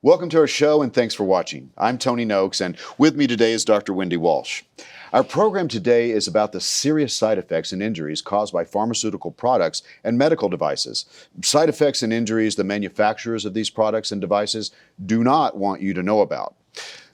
Welcome to our show and thanks for watching. I'm Tony Noakes and with me today is Dr. Wendy Walsh. Our program today is about the serious side effects and injuries caused by pharmaceutical products and medical devices. Side effects and injuries the manufacturers of these products and devices do not want you to know about.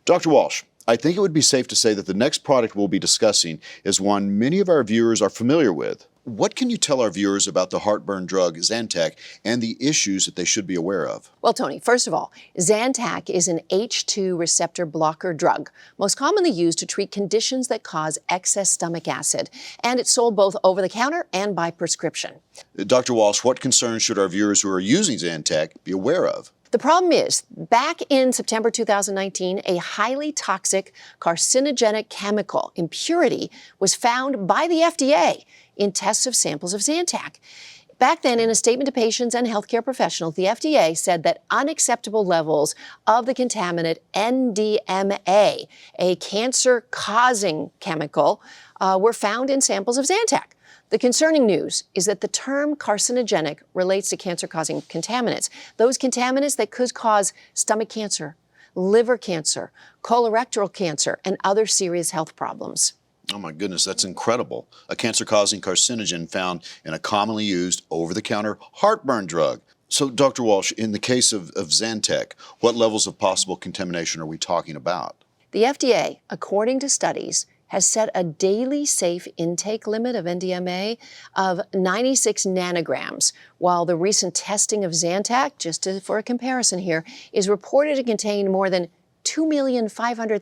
Dr. Walsh, I think it would be safe to say that the next product we'll be discussing is one many of our viewers are familiar with. What can you tell our viewers about the heartburn drug Zantac and the issues that they should be aware of? Well, Tony, first of all, Zantac is an H2 receptor blocker drug, most commonly used to treat conditions that cause excess stomach acid, and it's sold both over the counter and by prescription. Dr. Walsh, what concerns should our viewers who are using Zantac be aware of? The problem is, back in September 2019, a highly toxic carcinogenic chemical impurity was found by the FDA in tests of samples of Zantac. Back then, in a statement to patients and healthcare professionals, the FDA said that unacceptable levels of the contaminant NDMA, a cancer-causing chemical, were found in samples of Zantac. The concerning news is that the term carcinogenic relates to cancer-causing contaminants, those contaminants that could cause stomach cancer, liver cancer, colorectal cancer, and other serious health problems. Oh my goodness, that's incredible. A cancer-causing carcinogen found in a commonly used over-the-counter heartburn drug. So, Dr. Walsh, in the case of Zantac, what levels of possible contamination are we talking about? The FDA, according to studies, has set a daily safe intake limit of NDMA of 96 nanograms, while the recent testing of Zantac, for a comparison here, is reported to contain more than 2,500,000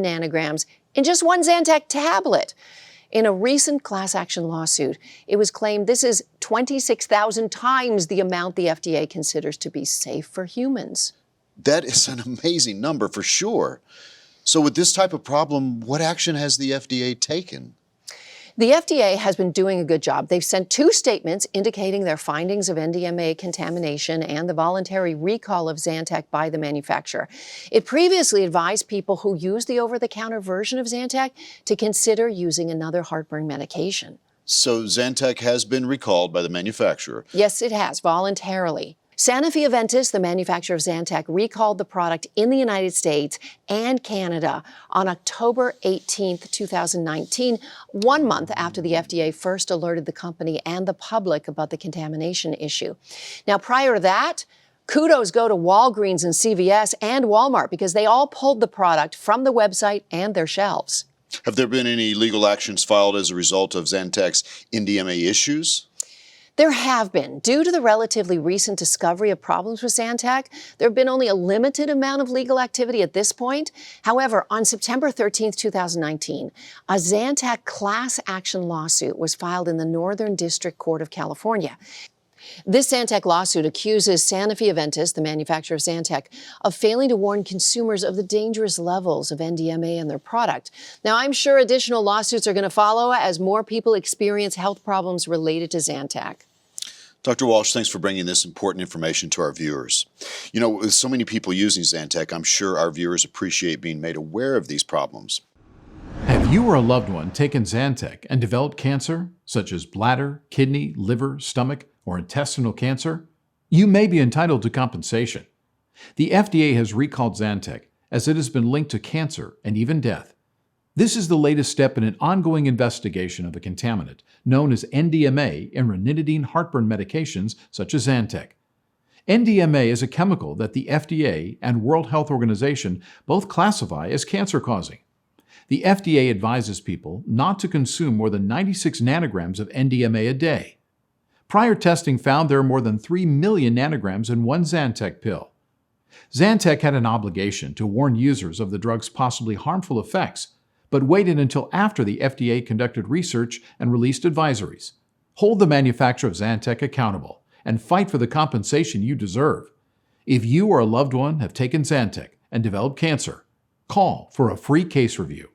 nanograms in just one Zantac tablet. In a recent class action lawsuit, it was claimed this is 26,000 times the amount the FDA considers to be safe for humans. That is an amazing number for sure. So with this type of problem, what action has the FDA taken? The FDA has been doing a good job. They've sent 2 statements indicating their findings of NDMA contamination and the voluntary recall of Zantac by the manufacturer. It previously advised people who use the over-the-counter version of Zantac to consider using another heartburn medication. So Zantac has been recalled by the manufacturer? Yes, it has, voluntarily. Sanofi Aventis, the manufacturer of Zantac, recalled the product in the United States and Canada on October 18, 2019, 1 month after the FDA first alerted the company and the public about the contamination issue. Now, prior to that, kudos go to Walgreens and CVS and Walmart because they all pulled the product from the website and their shelves. Have there been any legal actions filed as a result of Zantac's NDMA issues? There have been. Due to the relatively recent discovery of problems with Zantac, there have been only a limited amount of legal activity at this point. However, on September 13, 2019, a Zantac class action lawsuit was filed in the Northern District Court of California. This Zantac lawsuit accuses Sanofi Aventis, the manufacturer of Zantac, of failing to warn consumers of the dangerous levels of NDMA in their product. Now, I'm sure additional lawsuits are going to follow as more people experience health problems related to Zantac. Dr. Walsh, thanks for bringing this important information to our viewers. You know, with so many people using Zantac, I'm sure our viewers appreciate being made aware of these problems. Have you or a loved one taken Zantac and developed cancer, such as bladder, kidney, liver, stomach, or intestinal cancer? You may be entitled to compensation. The FDA has recalled Zantac as it has been linked to cancer and even death. This is the latest step in an ongoing investigation of a contaminant known as NDMA in ranitidine heartburn medications such as Zantac. NDMA is a chemical that the FDA and World Health Organization both classify as cancer-causing. The FDA advises people not to consume more than 96 nanograms of NDMA a day. Prior testing found there are more than 3 million nanograms in one Zantac pill. Zantac had an obligation to warn users of the drug's possibly harmful effects, but waited until after the FDA conducted research and released advisories. Hold the manufacturer of Zantac accountable and fight for the compensation you deserve. If you or a loved one have taken Zantac and developed cancer, call for a free case review.